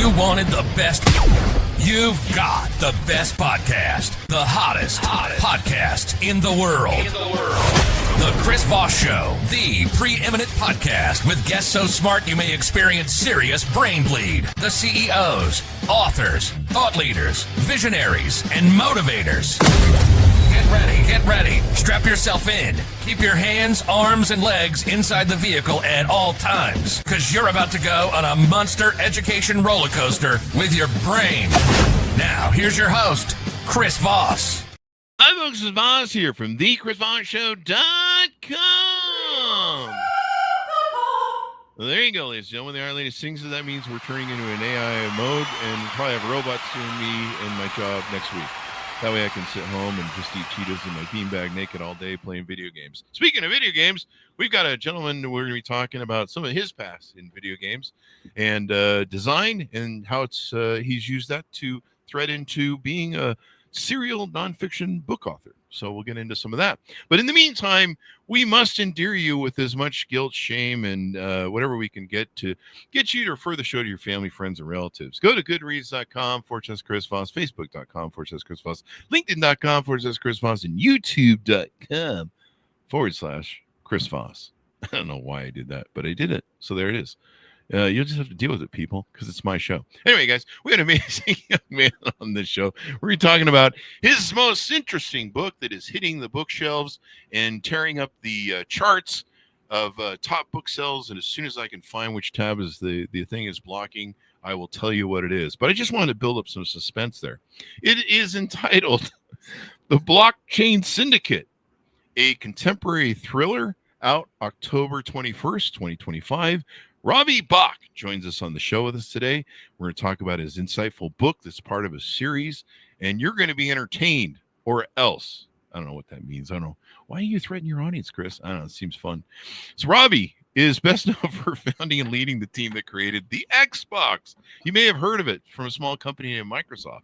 you wanted the best, you've got the best podcast, the hottest podcast in the world. The Chris Voss Show, the preeminent podcast with guests so smart you may experience serious brain bleed. The CEOs, authors, thought leaders, visionaries, and motivators. Get ready. Strap yourself in. Keep your hands, arms, and legs inside the vehicle at all times, because you're about to go on a monster education roller coaster with your brain. Now, here's your host, Chris Voss. Hi, folks. It's Voss here from thechrisvossshow.com. Well, there you go, ladies and gentlemen. The Iron Lady sings, so that means we're turning into an AI mode, and we'll probably have robots doing me and my job next week. That way I can sit home and just eat Cheetos in my beanbag naked all day playing video games. Speaking of video games, we've got a gentleman we're going to be talking about some of his past in video games and design and how it's he's used that to thread into being a serial nonfiction book author. So we'll get into some of that. But in the meantime, we must endear you with as much guilt, shame, and whatever we can get to get you to refer the show to your family, friends, and relatives. Go to goodreads.com/Chris Voss, Facebook.com/Chris Voss, LinkedIn.com/Chris Voss, and YouTube.com/Chris Voss. I don't know why I did that, but I did it. So there it is. You'll just have to deal with it, people, because it's my show. Anyway, guys, we had an amazing young man on this show. We're talking about his most interesting book that is hitting the bookshelves and tearing up the charts of top book sales. And as soon as I can find which tab is the thing is blocking, I will tell you what it is. But I just wanted to build up some suspense there. It is entitled The Blockchain Syndicate, a contemporary thriller, out October 21st, 2025. Robbie Bach joins us on the show with us today. We're going to talk about his insightful book that's part of a series, and you're going to be entertained, or else. I don't know what that means. I don't know. Why do you threaten your audience, Chris? I don't know. It seems fun. So Robbie is best known for founding and leading the team that created the Xbox. You may have heard of it from a small company named Microsoft.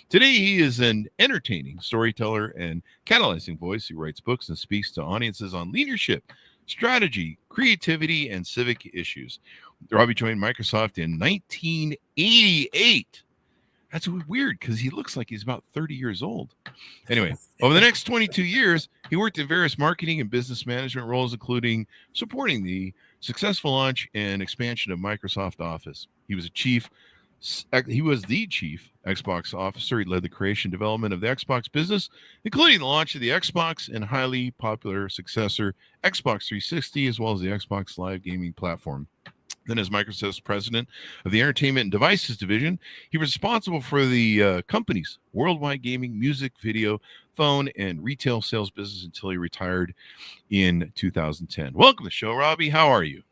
Today, he is an entertaining storyteller and catalyzing voice who writes books and speaks to audiences on leadership, strategy, creativity, and civic issues. Robbie joined Microsoft in 1988. That's weird because he looks like he's about 30 years old. Anyway, over the next 22 years, he worked in various marketing and business management roles, including supporting the successful launch and expansion of Microsoft Office. He was the chief Xbox officer. He led the creation and development of the Xbox business, including the launch of the Xbox and highly popular successor Xbox 360, as well as the Xbox Live gaming platform. Then as Microsoft's president of the Entertainment and Devices Division, he was responsible for the company's worldwide gaming, music, video, phone, and retail sales business until he retired in 2010. Welcome to the show, Robbie. How are you?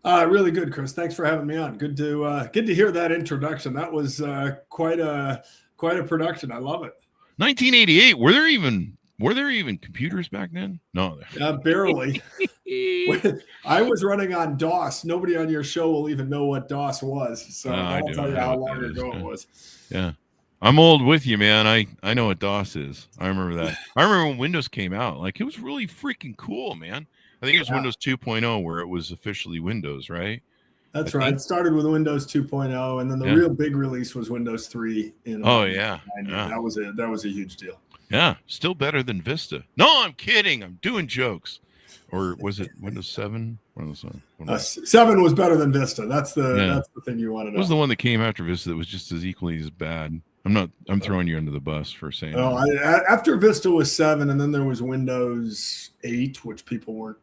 Really good, Chris. Thanks for having me on. Good to hear that introduction. That was quite a production. I love it. 1988. Were there even computers back then? No, barely. I was running on DOS. Nobody on your show will even know what DOS was. So I'll tell you how long ago it was. Yeah. I'm old with you, man. I know what DOS is. I remember that. I remember when Windows came out. Like, it was really freaking cool, man. I think it was Windows 2.0 where it was officially Windows, right? That's right. It started with Windows 2.0, and then the real big release was Windows 3. That was a huge deal. Yeah, still better than Vista. No, I'm kidding. I'm doing jokes. Or was it Windows 7? 7 was better than Vista. That's the thing you want to know. What was the one that came after Vista that was just as equally as bad? I'm throwing you under the bus for saying that. After Vista was 7, and then there was Windows 8, which people weren't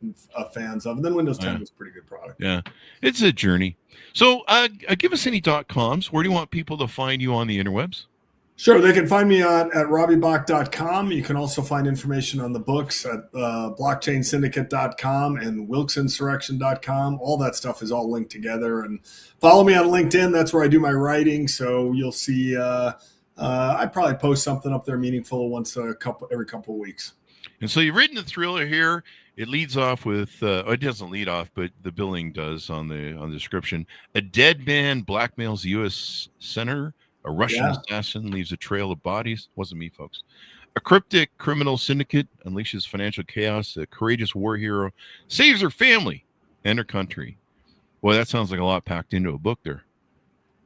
fans of, and then Windows 10 was a pretty good product. Yeah, it's a journey. So give us any .coms. Where do you want people to find you on the interwebs? Sure, they can find me at RobbieBach.com. You can also find information on the books at blockchainsyndicate.com and wilksinsurrection.com. All that stuff is all linked together. And follow me on LinkedIn. That's where I do my writing. So you'll see I probably post something up there meaningful every couple of weeks. And so you've written the thriller here. It leads off with, it doesn't lead off, but the billing does on the description. A dead man blackmails the U.S. senator. A Russian assassin leaves a trail of bodies. Wasn't me, folks. A cryptic criminal syndicate unleashes financial chaos. A courageous war hero saves her family and her country. Boy, that sounds like a lot packed into a book there.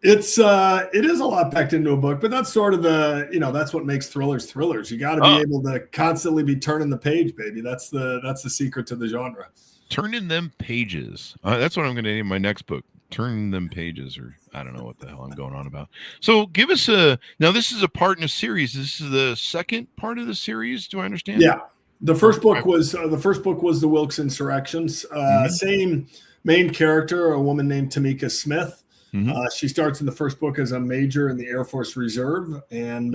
It is a lot packed into a book, but that's sort of that's what makes thrillers thrillers. You got to be able to constantly be turning the page, baby. That's the secret to the genre. Turning them pages. That's what I'm going to name my next book. Turn them pages, or I don't know what the hell I'm going on about. So give us now this is a part in a series. This is the second part of the series. Do I understand? Yeah. The first book was the Wilkes Insurrections. Same main character, a woman named Tamika Smith. She starts in the first book as a major in the Air Force Reserve. And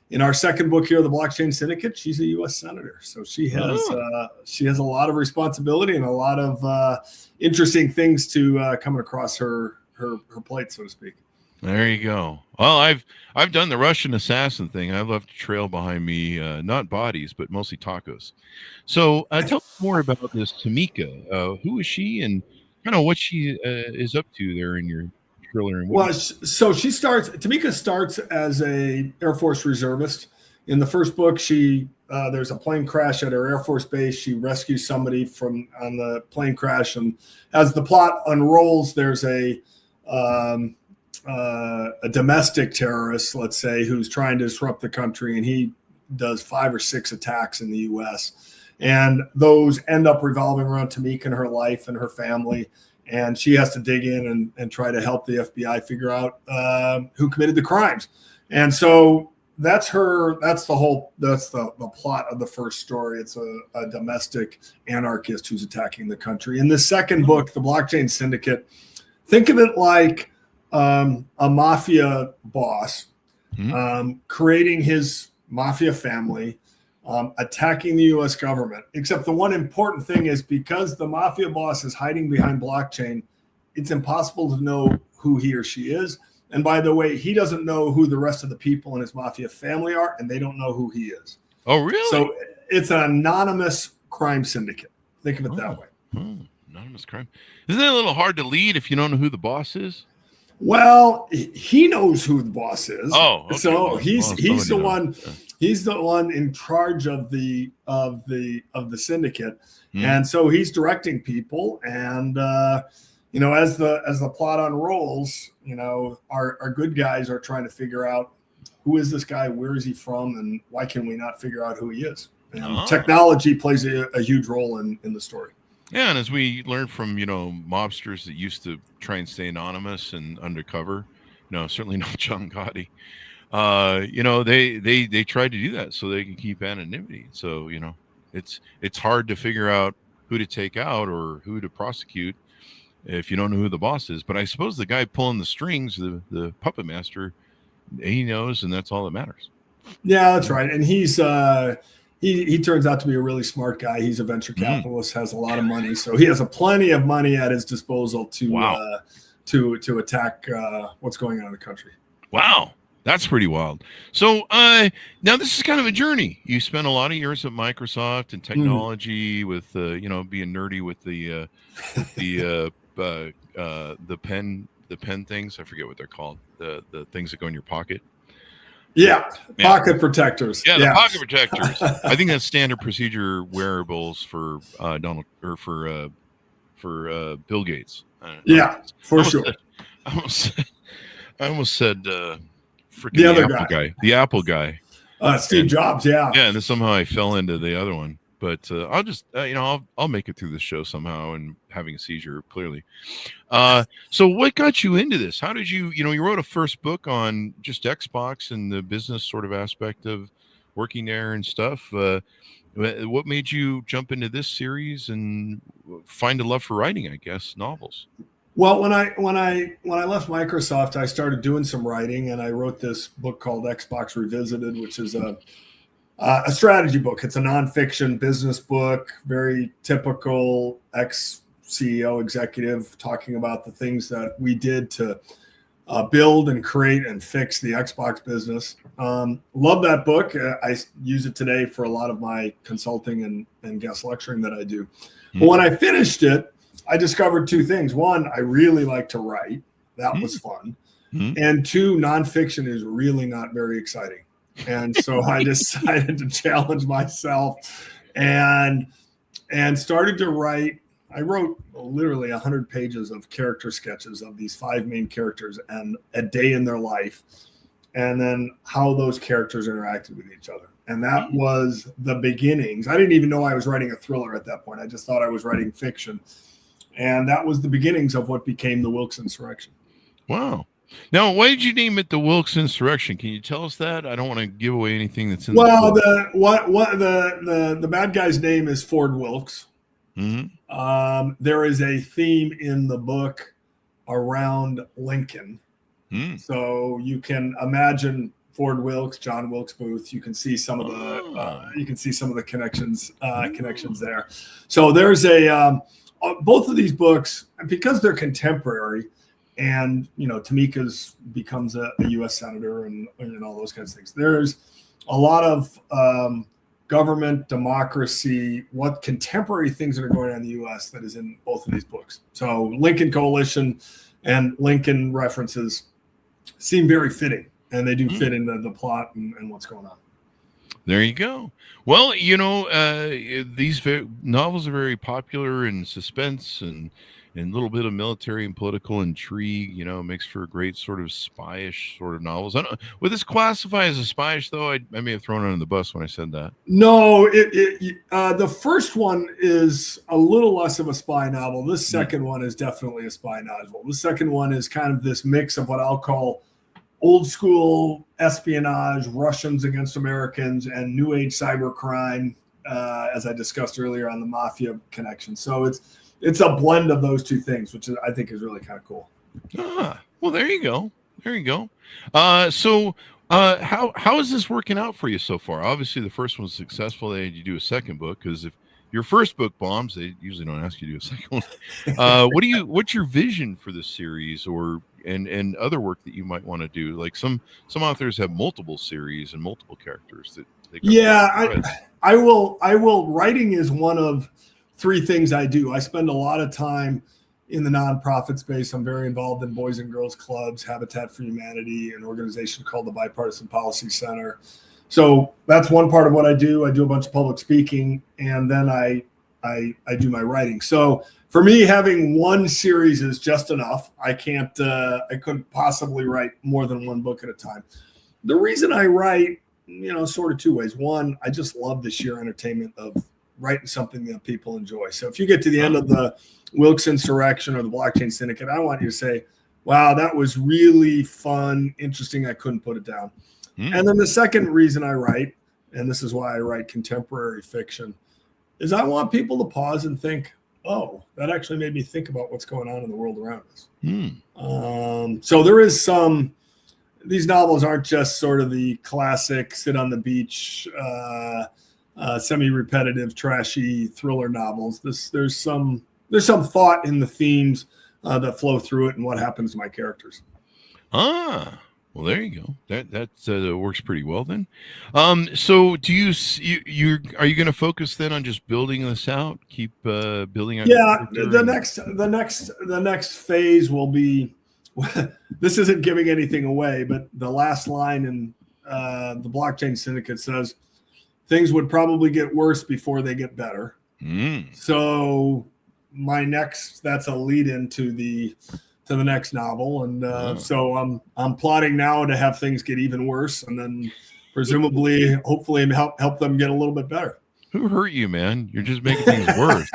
in our second book here, The Blockchain Syndicate, she's a U.S. Senator. So she has a lot of responsibility and a lot of interesting things to coming across her plate, so to speak. There you go. Well, I've done the Russian assassin thing. I've left a trail behind me, not bodies, but mostly tacos. So tell me more about this Tamika. Who is she, and kind of what she is up to there in your thriller? And so Tamika starts as a Air Force reservist. In the first book, there's a plane crash at her Air Force base. She rescues somebody on the plane crash, and as the plot unrolls, there's a domestic terrorist, let's say, who's trying to disrupt the country, and he does 5 or 6 attacks in the U.S. And those end up revolving around Tamika and her life and her family. And she has to dig in and try to help the FBI figure out who committed the crimes. And so that's the plot of the first story. It's a domestic anarchist who's attacking the country. In the second book, The Blockchain Syndicate, think of it like a mafia boss creating his mafia family, attacking the U.S. government. Except the one important thing is, because the mafia boss is hiding behind blockchain, it's impossible to know who he or she is. And by the way, he doesn't know who the rest of the people in his mafia family are, and they don't know who he is. Oh, really? So it's an anonymous crime syndicate. Think of it that way. Anonymous crime. Isn't that a little hard to lead if you don't know who the boss is? Well, he knows who the boss is. Oh, okay. So he's the one. He's the one in charge of the syndicate, and so he's directing people. And as the plot unrolls, our good guys are trying to figure out who is this guy, where is he from, and why can we not figure out who he is? And technology plays a huge role in the story. Yeah, and as we learned from mobsters that used to try and stay anonymous and undercover, certainly not John Gotti. They tried to do that so they can keep anonymity. So it's hard to figure out who to take out or who to prosecute if you don't know who the boss is. But I suppose the guy pulling the strings, the puppet master, he knows, and that's all that matters. Yeah, that's right. And he's he turns out to be a really smart guy. He's a venture capitalist, has a lot of money, so he has plenty of money at his disposal to attack what's going on in the country. Wow. That's pretty wild. So now this is kind of a journey. You spent a lot of years at Microsoft and technology with being nerdy with the pen things. I forget what they're called. The things that go in your pocket. Yeah. Pocket protectors. Yeah, the pocket protectors. I think that's standard procedure wearables for Bill Gates. For sure. I almost said freaking the other the Apple guy, Steve Jobs. Yeah, and then somehow I fell into the other one. But I'll just I'll make it through this show somehow, and having a seizure clearly. So what got you into this? How did you wrote a first book on just Xbox and the business sort of aspect of working there and stuff. What made you jump into this series and find a love for writing? I guess novels. Well, when I left Microsoft, I started doing some writing, and I wrote this book called Xbox Revisited, which is a strategy book. It's a nonfiction business book, very typical ex-CEO executive talking about the things that we did to build and create and fix the Xbox business. Love that book. I use it today for a lot of my consulting and guest lecturing that I do. But when I finished it, I discovered two things. One, I really like to write. That was fun. And two, nonfiction is really not very exciting. And so I decided to challenge myself and started to write. I wrote literally 100 pages of character sketches of these 5 main characters and a day in their life, and then how those characters interacted with each other. And that was the beginnings. I didn't even know I was writing a thriller at that point. I just thought I was writing fiction. And that was the beginnings of what became the Wilkes Insurrection. Wow. Now, why did you name it the Wilkes Insurrection? Can you tell us that? I don't want to give away anything that's in the book. The bad guy's name is Ford Wilkes. Mm-hmm. There is a theme in the book around Lincoln. So you can imagine Ford Wilkes, John Wilkes Booth. You can see some of the connections there. So there's both of these books, because they're contemporary, and Tamika's becomes a U.S. senator and all those kinds of things. There's a lot of government, democracy, what contemporary things that are going on in the U.S. that is in both of these books. So Lincoln Coalition and Lincoln references seem very fitting, and they do fit into the plot and what's going on. There you go. Well, these novels are very popular in suspense and a little bit of military and political intrigue. Makes for a great sort of spy-ish sort of novels. I don't, would this classify as a spy-ish, though? I may have thrown it under the bus when I said that. No, the first one is a little less of a spy novel. This second one is definitely a spy novel. The second one is kind of this mix of what I'll call old school espionage, Russians against Americans, and new age cybercrime, as I discussed earlier on the mafia connection. So it's a blend of those two things, which I think is really kind of cool. Well, there you go. So how is this working out for you so far? Obviously, the first one's successful. They had you do a second book, because if your first book bombs, they usually don't ask you to do a second one. What's your vision for this series, and other work that you might want to do? Like some authors have multiple series and multiple characters that I will. Writing is one of 3 things I do. I spend a lot of time in the nonprofit space. I'm very involved in Boys and Girls Clubs, Habitat for Humanity, an organization called the Bipartisan Policy Center. So that's one part of what I do. I do a bunch of public speaking, and then I do my writing. So for me, having one series is just enough. I couldn't possibly write more than one book at a time. The reason I write, sort of 2 ways. One, I just love the sheer entertainment of writing something that people enjoy. So if you get to the end of the Wilkes Insurrection or the Blockchain Syndicate, I want you to say, wow, that was really fun, interesting. I couldn't put it down. And then the second reason I write, and this is why I write contemporary fiction, is I want people to pause and think, oh, that actually made me think about what's going on in the world around us. So there is these novels aren't just sort of the classic sit on the beach, semi-repetitive, trashy thriller novels. There's some thought in the themes that flow through it and what happens to my characters. Well, there you go. That works pretty well then. So do you are you going to focus then on just building this out? Keep building out? Yeah, the next phase will be. This isn't giving anything away, but the last line in the Blockchain Syndicate says things would probably get worse before they get better. So that's a lead into the next novel, and so I'm plotting now to have things get even worse, and then presumably, hopefully, help them get a little bit better. Who hurt you, man? You're just making things worse.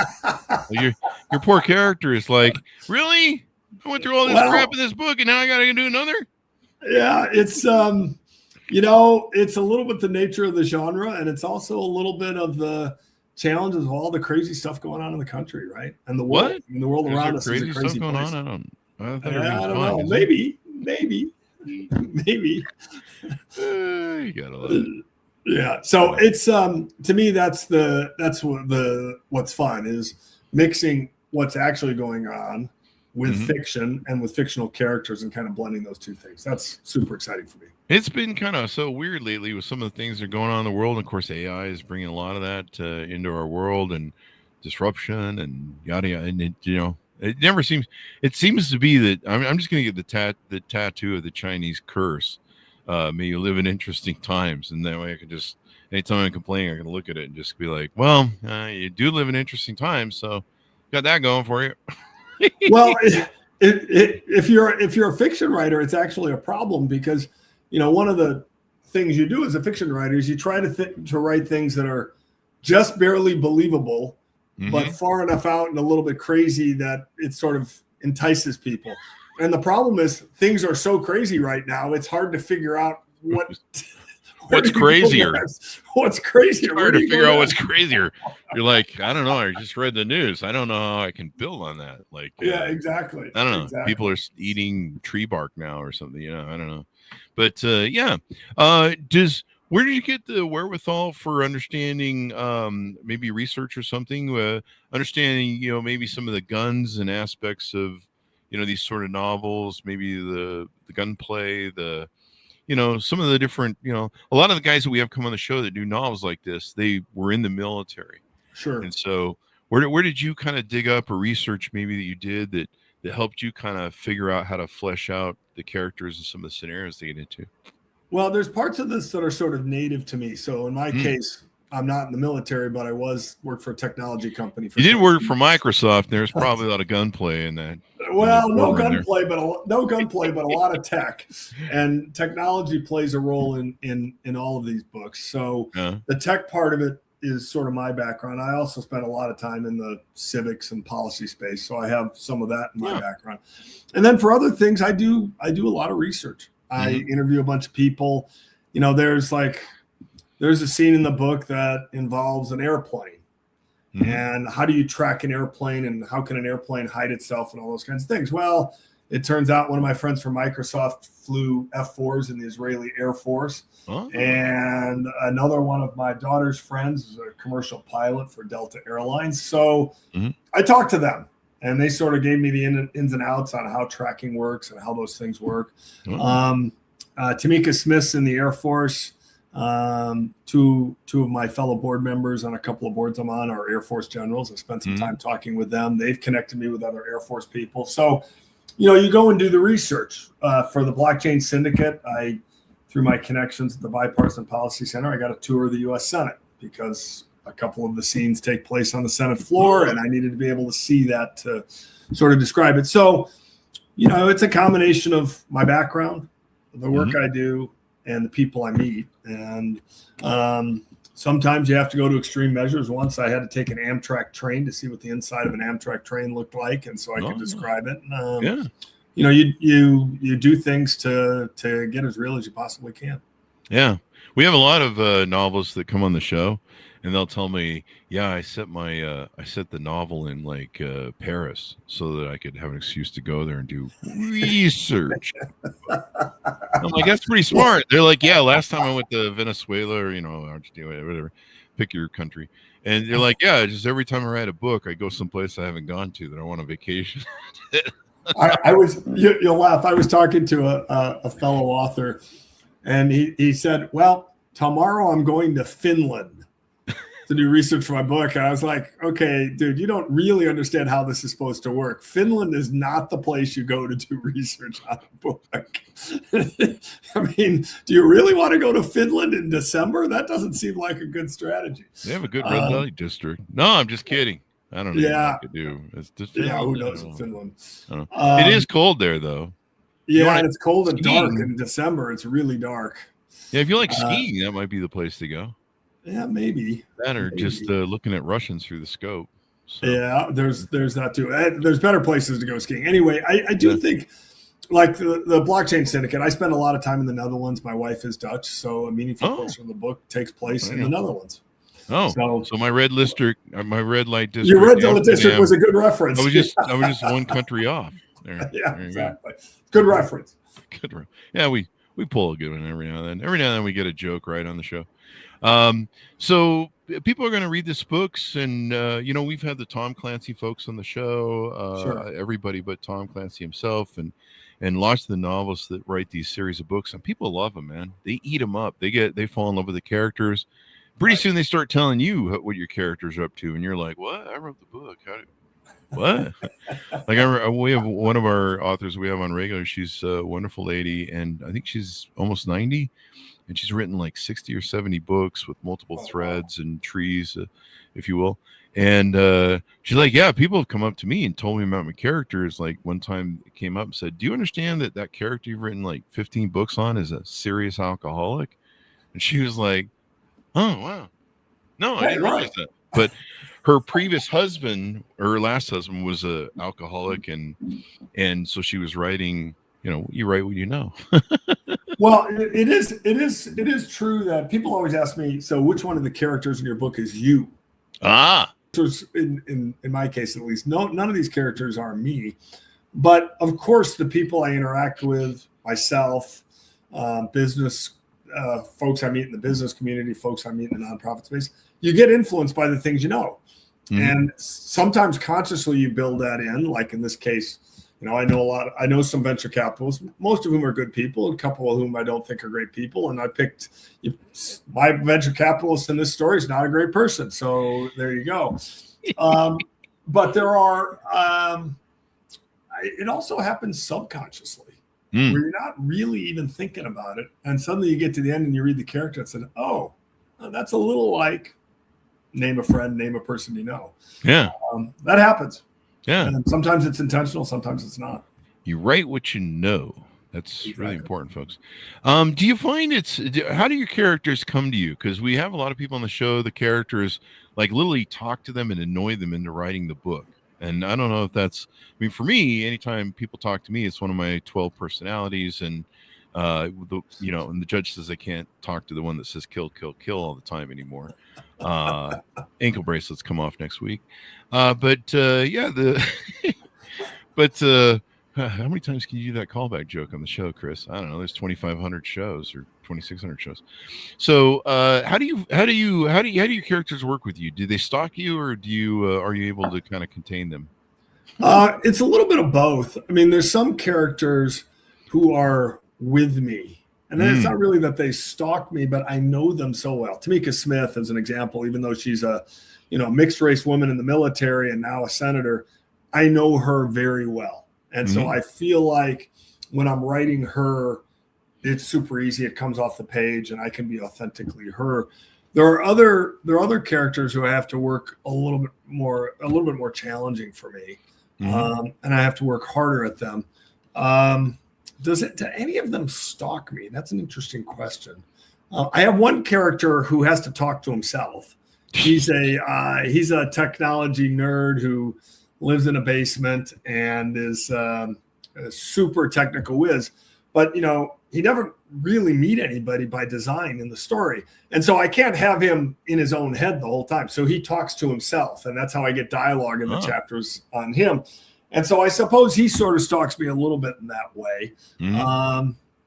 Your poor character is like, really? I went through all this crap in this book, and now I got to do another. Yeah, it's it's a little bit the nature of the genre, and it's also a little bit of the challenges of all the crazy stuff going on in the country, right? And the world. What? I mean, the world around us is a crazy stuff going place. on. I don't know. Maybe. You gotta love it. Yeah. So it's to me that's what's fun is mixing what's actually going on with fiction and with fictional characters and kind of blending those two things. That's super exciting for me. It's been kind of so weird lately with some of the things that are going on in the world. And of course, AI is bringing a lot of that into our world and disruption and yada yada. And it seems to be that I'm just going to get the tattoo of the Chinese curse. May you live in interesting times. And that way I can just, anytime I'm complaining, I can look at it and just be like, well, you do live in interesting times. So Got that going for you. Well, if you're a fiction writer, it's actually a problem because, one of the things you do as a fiction writer is you try to write things that are just barely believable, but far enough out and a little bit crazy that it sort of entices people. And the problem is things are so crazy right now, it's hard to figure out what's crazier. What's crazier? It's hard to figure out what's crazier. You're like, I don't know. I just read the news. I don't know how I can build on that. Like, yeah, exactly. I don't know. Exactly. People are eating tree bark now or something. I don't know. But yeah. Where did you get the wherewithal for understanding maybe research or something? Understanding, maybe some of the guns and aspects of, these sort of novels, maybe the gunplay, some of the different, a lot of the guys that we have come on the show that do novels like this, they were in the military. Sure. And so where did you kind of dig up or research maybe that you did that helped you kind of figure out how to flesh out the characters and some of the scenarios they get into? Well, there's parts of this that are sort of native to me. So in my case, I'm not in the military, but I worked for a technology company. You did work for Microsoft. There's probably a lot of gunplay in that. Well, no gunplay, but a lot of tech, and technology plays a role in all of these books. So the tech part of it is sort of my background. I also spent a lot of time in the civics and policy space, so I have some of that in my background. And then for other things, I do a lot of research. I interview a bunch of people. There's a scene in the book that involves an airplane. And how do you track an airplane and how can an airplane hide itself and all those kinds of things? Well, it turns out one of my friends from Microsoft flew F-4s in the Israeli Air Force. And another one of my daughter's friends is a commercial pilot for Delta Airlines. So I talked to them and they sort of gave me the ins and outs on how tracking works and how those things work. Tamika Smith's in the Air Force. Two of my fellow board members on a couple of boards I'm on are Air Force generals. I spent some time talking with them. They've connected me with other Air Force people. So, you go and do the research for the Blockchain Syndicate. Through my connections at the Bipartisan Policy Center, I got a tour of the U.S. Senate because a couple of the scenes take place on the Senate floor, and I needed to be able to see that to sort of describe it. So, it's a combination of my background, the work I do, and the people I meet. And sometimes you have to go to extreme measures. Once I had to take an Amtrak train to see what the inside of an Amtrak train looked like, and so I could describe it. You do things to get as real as you possibly can. Yeah. We have a lot of novelists that come on the show, and they'll tell me, I set the novel in like Paris so that I could have an excuse to go there and do research. I'm like, that's pretty smart. They're like, last time I went to Venezuela or Argentina, whatever, pick your country, and they're like, just every time I write a book, I go someplace I haven't gone to that I want a vacation. You'll laugh. I was talking to a fellow author, and he said, well, tomorrow I'm going to Finland to do research for my book. And I was like, okay, dude, you don't really understand how this is supposed to work. Finland is not the place you go to do research on a book. I mean, do you really want to go to Finland in December? That doesn't seem like a good strategy. They have a good red light district. No, I'm just kidding. I don't know what I could do. It's just who knows in Finland? It is cold there, though. Yeah, and it's cold and dark in December. It's really dark. Yeah, if you like skiing, that might be the place to go. Yeah, maybe. That or just looking at Russians through the scope. So. Yeah, there's that too. There's better places to go skiing. Anyway, I do think, like the Blockchain Syndicate, I spend a lot of time in the Netherlands. My wife is Dutch, so a meaningful portion of the book takes place in the Netherlands. So my red light district. Your red light district was a good reference. I was just one country off. There exactly. Good reference. Good. Yeah, we pull a good one every now and then. Every now and then we get a joke right on the show. So people are going to read this books, and we've had the Tom Clancy folks on the show. Everybody but Tom Clancy himself, and lots of the novelists that write these series of books, and people love them, man. They eat them up. They fall in love with the characters. Pretty soon they start telling you what your characters are up to, and you're like, "What? I wrote the book. What? Like we have one of our authors we have on regular. She's a wonderful lady, and I think she's almost 90, and she's written like 60 or 70 books with multiple threads and trees, if you will. And she's like, yeah, people have come up to me and told me about my characters. Like one time it came up and said, do you understand that character you've written like 15 books on is a serious alcoholic? And she was like, oh, wow. No, I didn't realize that. But her previous husband, or her last husband, was a alcoholic, and so she was writing. You write what you know. Well, it is true that people always ask me, so which one of the characters in your book is you? In my case, at least, none of these characters are me. But of course, the people I interact with, myself, business folks I meet in the business community, folks I meet in the nonprofit space, you get influenced by the things you know. Mm-hmm. And sometimes consciously you build that in, like in this case, I know some venture capitalists, most of whom are good people, a couple of whom I don't think are great people. And I picked my venture capitalist in this story is not a great person. So there you go. But there are, it also happens subconsciously where you're not really even thinking about it. And suddenly you get to the end and you read the character and said, oh, that's a little like name a friend, name a person you know. Yeah. That happens. Yeah. And sometimes it's intentional, sometimes it's not. You write what you know. That's really important, folks. Do you find how do your characters come to you? Because we have a lot of people on the show, the characters like literally talk to them and annoy them into writing the book. And I don't know if for me, anytime people talk to me, it's one of my 12 personalities. And, and the judge says I can't talk to the one that says kill, kill, kill all the time anymore. Ankle bracelets come off next week. How many times can you do that callback joke on the show, Chris? I don't know. There's 2,500 shows or 2,600 shows. So, how do your characters work with you? Do they stalk you, or are you able to kind of contain them? It's a little bit of both. I mean, there's some characters who are with me, and then it's not really that they stalk me, but I know them so well. Tamika Smith, as an example, even though she's a mixed race woman in the military and now a senator, I know her very well. And so I feel like when I'm writing her, it's super easy. It comes off the page and I can be authentically her. There are other characters who I have to work a little bit more challenging for me. And I have to work harder at them. Do any of them stalk me? That's an interesting question. I have one character who has to talk to himself. He's a technology nerd who lives in a basement and is a super technical whiz, but he never really meet anybody by design in the story. And so I can't have him in his own head the whole time. So he talks to himself, and that's how I get dialogue in the chapters on him. And so I suppose he sort of stalks me a little bit in that way.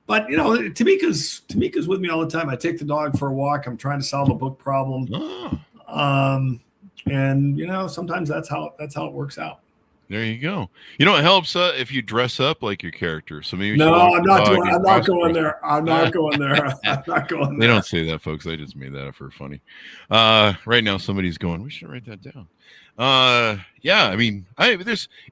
But Tamika's with me all the time. I take the dog for a walk. I'm trying to solve a book problem. And sometimes that's how it works out. There you go. It helps if you dress up like your character. So maybe I'm not going there. They don't say that, folks. I just made that up for funny. Right now, somebody's going, we should write that down.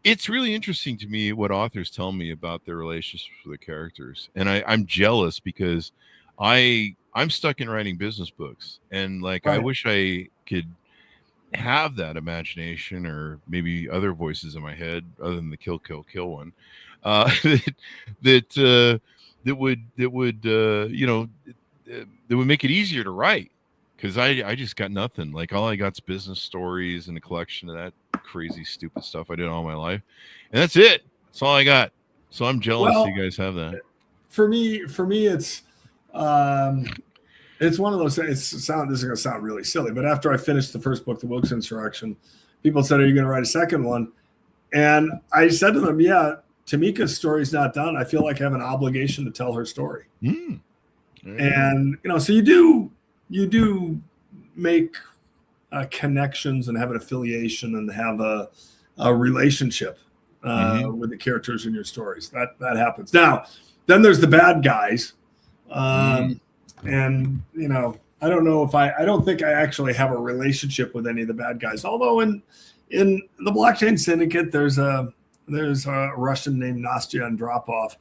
It's really interesting to me what authors tell me about their relationships with the characters, and I'm jealous because I'm stuck in writing business books, and I wish I could have that imagination, or maybe other voices in my head other than the kill, kill, kill one, that would make it easier to write. Because I just got nothing. All I got's business stories and a collection of that crazy, stupid stuff I did all my life. And that's it. That's all I got. So I'm jealous you guys have that. For me, it's one of those things. This is going to sound really silly, but after I finished the first book, The Wilkes Insurrection, people said, are you going to write a second one? And I said to them, yeah, Tamika's story's not done. I feel like I have an obligation to tell her story. And, so you do make connections and have an affiliation and have a relationship with the characters in your stories. That happens. Now, then there's the bad guys. And, I don't know if I don't think I actually have a relationship with any of the bad guys. Although in in the Blockchain Syndicate, there's a Russian named Nastya Andropov,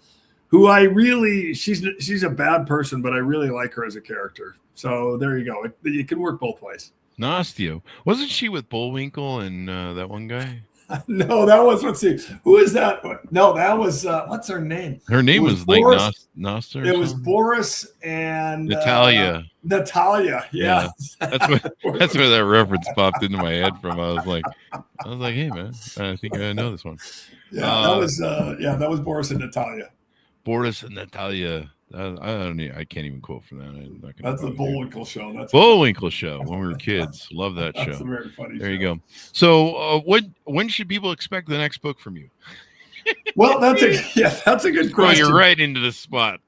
who she's a bad person, but I really like her as a character. So there you go. It can work both ways. Nastya, wasn't she with Bullwinkle and that one guy? No, that was, let's see, who is that? No, that was what's her name? Her name was like Nastya. It was Boris and Natalia. Natalia, yeah. That's where that reference popped into my head from. I was like, hey man, I think I know this one. Yeah, that was Boris and Natalia. Boris and Natalia. I can't even quote for that. That's the Bullwinkle show. That's Bullwinkle show when we were kids. Love that show. That's a very funny there show. You go. So, when should people expect the next book from you? Well, that's a good question. Well, you're right into the spot.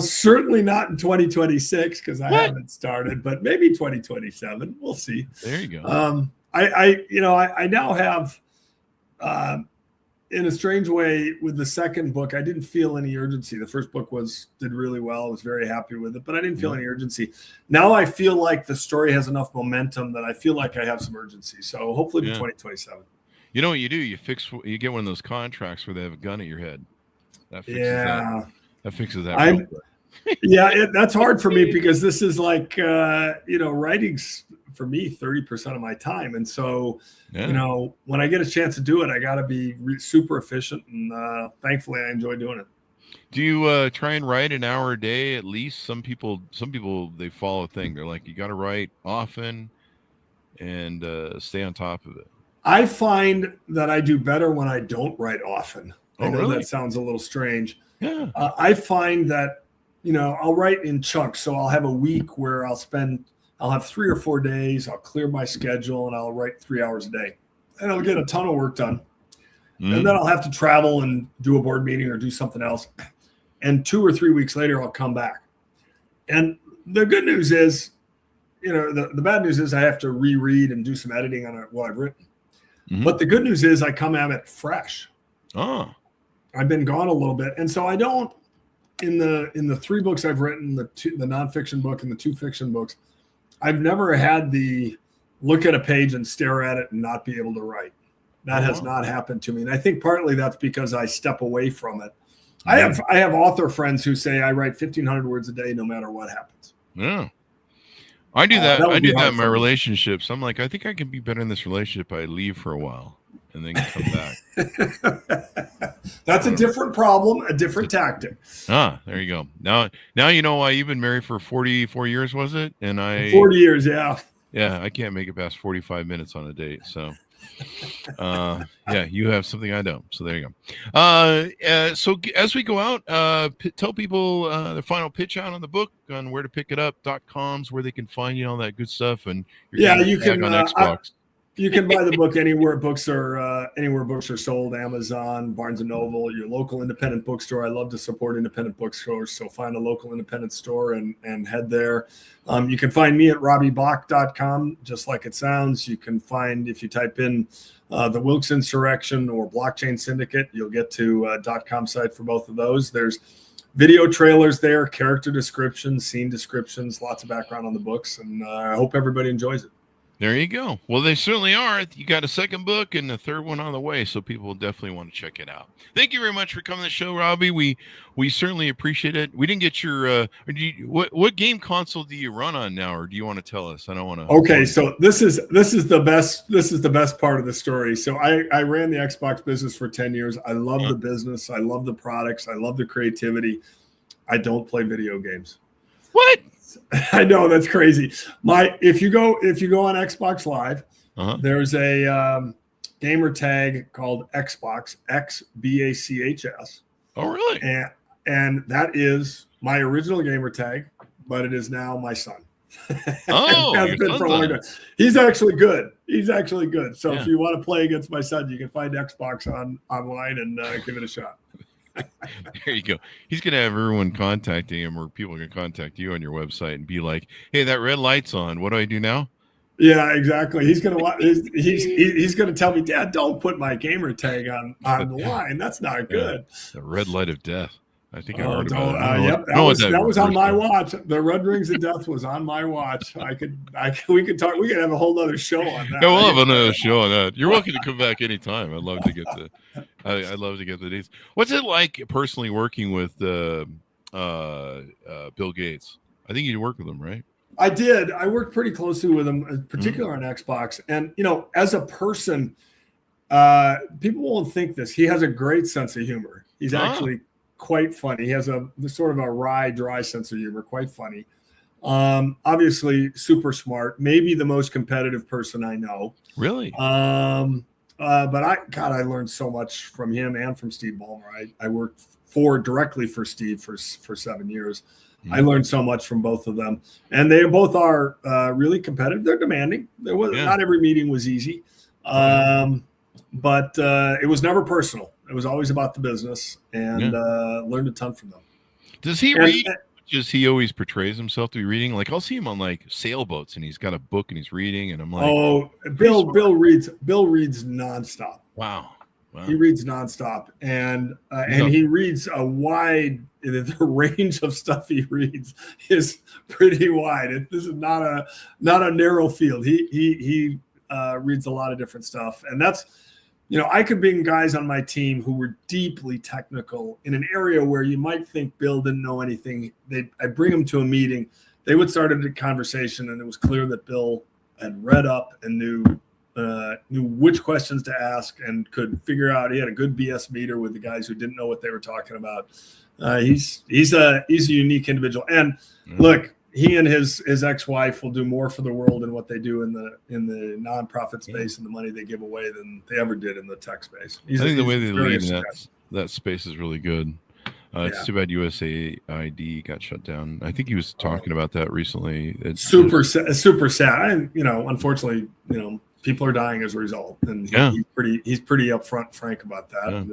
Certainly not in 2026 because I haven't started, but maybe 2027. We'll see. There you go. I now have. In a strange way, with the second book, I didn't feel any urgency. The first book did really well. I was very happy with it, but I didn't feel any urgency. Now I feel like the story has enough momentum that I feel like I have some urgency. So hopefully by 2027. You know what you do? You get one of those contracts where they have a gun at your head. That fixes that. That's hard for me because this is like, writing's for me 30% of my time. And so, when I get a chance to do it, I got to be super efficient. And thankfully I enjoy doing it. Do you try and write an hour a day at least? Some people, they follow a thing. They're like, you got to write often and stay on top of it. I find that I do better when I don't write often. I know really? That sounds a little strange. Yeah. I find that, I'll write in chunks. So I'll have a week where I'll have 3 or 4 days. I'll clear my schedule and I'll write 3 hours a day. And I'll get a ton of work done. And then I'll have to travel and do a board meeting or do something else. And 2 or 3 weeks later, I'll come back. And the good news is, the bad news is I have to reread and do some editing on what I've written. Mm-hmm. But the good news is I come at it fresh. Oh. I've been gone a little bit. And so I don't, in the 3 books I've written, the nonfiction book and the 2 fiction books, I've never had the look at a page and stare at it and not be able to write. That has not happened to me. And I think partly that's because I step away from it. I have author friends who say I write 1,500 words a day no matter what happens. Yeah. I do that. I do that in my relationships. I'm like, I think I can be better in this relationship. I leave for a while and then come back. That's a different problem, a different tactic. There you go. Now you know why you've been married for 44 years, was it? And 40 years, yeah. Yeah, I can't make it past 45 minutes on a date. So, you have something I don't. So there you go. So as we go out, tell people the final pitch out on the book, on where to pick it up, .coms, where they can find you, all that good stuff. And you can on Xbox. You can buy the book anywhere books are sold, Amazon, Barnes & Noble, your local independent bookstore. I love to support independent bookstores, so find a local independent store and head there. You can find me at RobbieBach.com, just like it sounds. You can find, if you type in the Wilkes Insurrection or Blockchain Syndicate, you'll get to .com site for both of those. There's video trailers there, character descriptions, scene descriptions, lots of background on the books, and I hope everybody enjoys it. There you go. Well, they certainly are. You got a second book and a third one on the way, so people will definitely want to check it out. Thank you very much for coming to the show, Robbie. We certainly appreciate it. We didn't get your what game console do you run on now, or do you want to tell us? I don't want to. Okay, so this is the best part of the story. So I ran the Xbox business for 10 years. I love the business. I love the products. I love the creativity. I don't play video games. What? I know, that's crazy. If you go on Xbox Live, there's a gamer tag called Xbox, XBACHS. Oh, really? And that is my original gamer tag, but it is now my son. Oh, has been for a long time. He's actually good. So if you want to play against my son, you can find Xbox online and give it a shot. There you go. He's going to have everyone contacting him, or people can contact you on your website and be like, hey, that red light's on. What do I do now? Yeah, exactly. He's going to he's going to tell me, Dad, don't put my gamer tag on the line. That's not good. The red light of death. I think I heard about it. Yep, that was on my watch. The Red Rings of Death was on my watch. We could talk. We could have a whole other show on that. Yeah, we'll have another show on that. You're welcome to come back anytime. I'd love to get I'd love to get the dates. What's it like personally working with Bill Gates? I think you work with him, right? I did. I worked pretty closely with him, particularly on Xbox. And as a person, people won't think this. He has a great sense of humor. He's actually quite funny. He has a sort of a wry, dry sense of humor, quite funny. Obviously super smart, maybe the most competitive person I know. Really? But I learned so much from him and from Steve Ballmer. I worked directly for Steve for 7 years. I learned so much from both of them, and they both are really competitive. They're demanding. Not every meeting was easy, but it was never personal. It was always about the business, and learned a ton from them. Does he read? Does he always portrays himself to be reading? Like I'll see him on like sailboats, and he's got a book and he's reading, and I'm like, Bill reads nonstop. Wow. He reads nonstop, and he reads a wide. The range of stuff he reads is pretty wide. This is not a narrow field. He reads a lot of different stuff, and that's I could bring guys on my team who were deeply technical in an area where you might think Bill didn't know anything. I'd bring them to a meeting. They would start a conversation, and it was clear that Bill had read up and knew which questions to ask and could figure out. He had a good BS meter with the guys who didn't know what they were talking about. He's a unique individual. And look, he and his ex-wife will do more for the world in what they do in the nonprofit space and the money they give away than they ever did in the tech space. I think the way they lead in that space is really good. It's too bad USAID got shut down. I think he was talking about that recently. It's super sad. And unfortunately, people are dying as a result, and he's pretty upfront, frank about that. And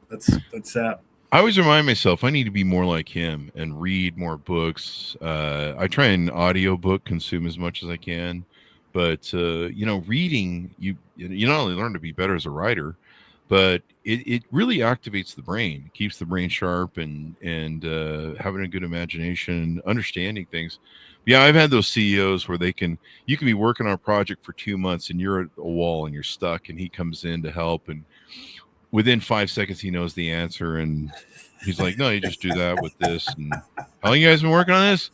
that's sad. I always remind myself I need to be more like him and read more books. I try and audiobook consume as much as I can, but reading you not only learn to be better as a writer, but it really activates the brain, it keeps the brain sharp and having a good imagination, understanding things. Yeah, I've had those CEOs where you can be working on a project for 2 months and you're at a wall and you're stuck, and he comes in to help, and within 5 seconds he knows the answer, and he's like, no, you just do that with this. And how long you guys been working on this?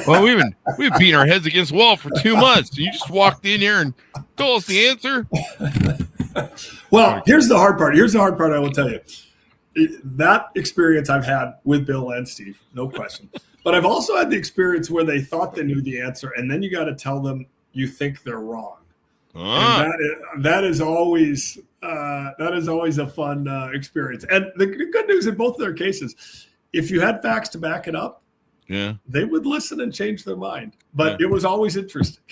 Well, we've been beating our heads against the wall for 2 months, and you just walked in here and told us the answer. Well, here's the hard part I will tell you. That experience I've had with Bill and Steve, no question. But I've also had the experience where they thought they knew the answer, and then you got to tell them you think they're wrong. And that is always a fun experience. And the good news in both of their cases, if you had facts to back it up, they would listen and change their mind. But it was always interesting.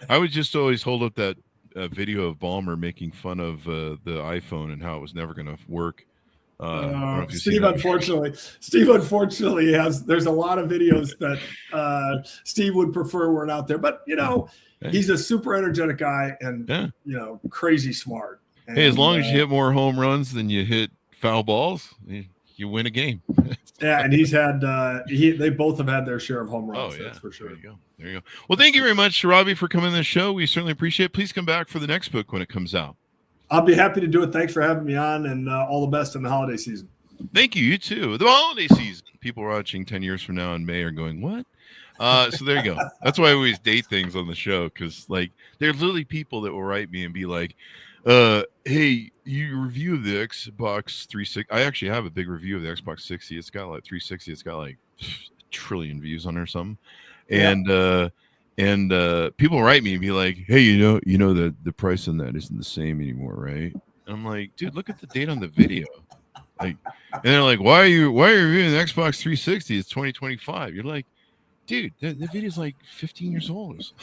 I would just always hold up that video of Ballmer making fun of the iPhone and how it was never going to work. Steve unfortunately has. There's a lot of videos that Steve would prefer weren't out there, but he's a super energetic guy and crazy smart. And, hey, as long as you hit more home runs than you hit foul balls, you win a game. And he's had they both have had their share of home runs. Oh, that's for sure. There you go. Well, thank you very much, Robbie, for coming on the show. We certainly appreciate it. Please come back for the next book when it comes out. I'll be happy to do it. Thanks for having me on, and all the best in the holiday season. Thank you. You too. The holiday season. People watching 10 years from now in May are going, what? So there you go. That's why I always date things on the show, because there are literally people that will write me and be like, hey, you review the Xbox 360. I actually have a big review of the Xbox 60. It's got 360. It's got a trillion views on it or something. And people write me and be like, hey, you know that the price on that isn't the same anymore, right? And I'm like, dude, look at the date on the video. And they're like, why are you reviewing the Xbox 360? It's 2025. You're like, dude, the video's 15 years old. It's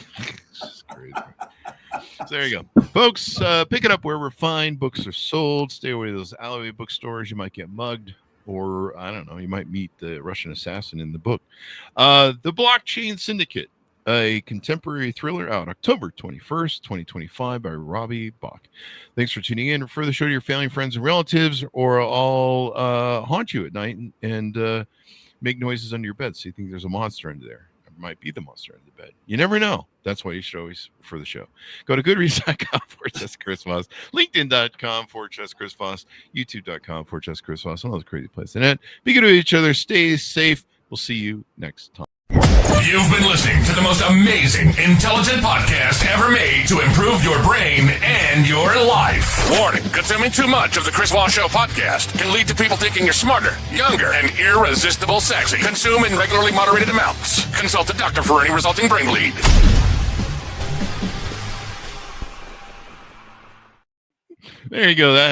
just crazy. So there you go. Folks, pick it up wherever fine books are sold. Stay away from those alleyway bookstores. You might get mugged, or I don't know, you might meet the Russian assassin in the book. The Blockchain Syndicate. a contemporary thriller out October 21st, 2025 by Robbie Bach. Thanks for tuning in. Refer the show to your family, friends, and relatives, or I'll haunt you at night and make noises under your bed so you think there's a monster under there. It might be the monster under the bed. You never know. That's why you should always refer the show. Go to goodreads.com/Chris Voss, linkedin.com/Chris Voss, youtube.com/Chris Voss, all those crazy places. And be good to each other. Stay safe. We'll see you next time. You've been listening to the most amazing, intelligent podcast ever made to improve your brain and your life. Warning, consuming too much of the Chris Voss Show podcast can lead to people thinking you're smarter, younger, and irresistible sexy. Consume in regularly moderated amounts. Consult a doctor for any resulting brain bleed. There you go. That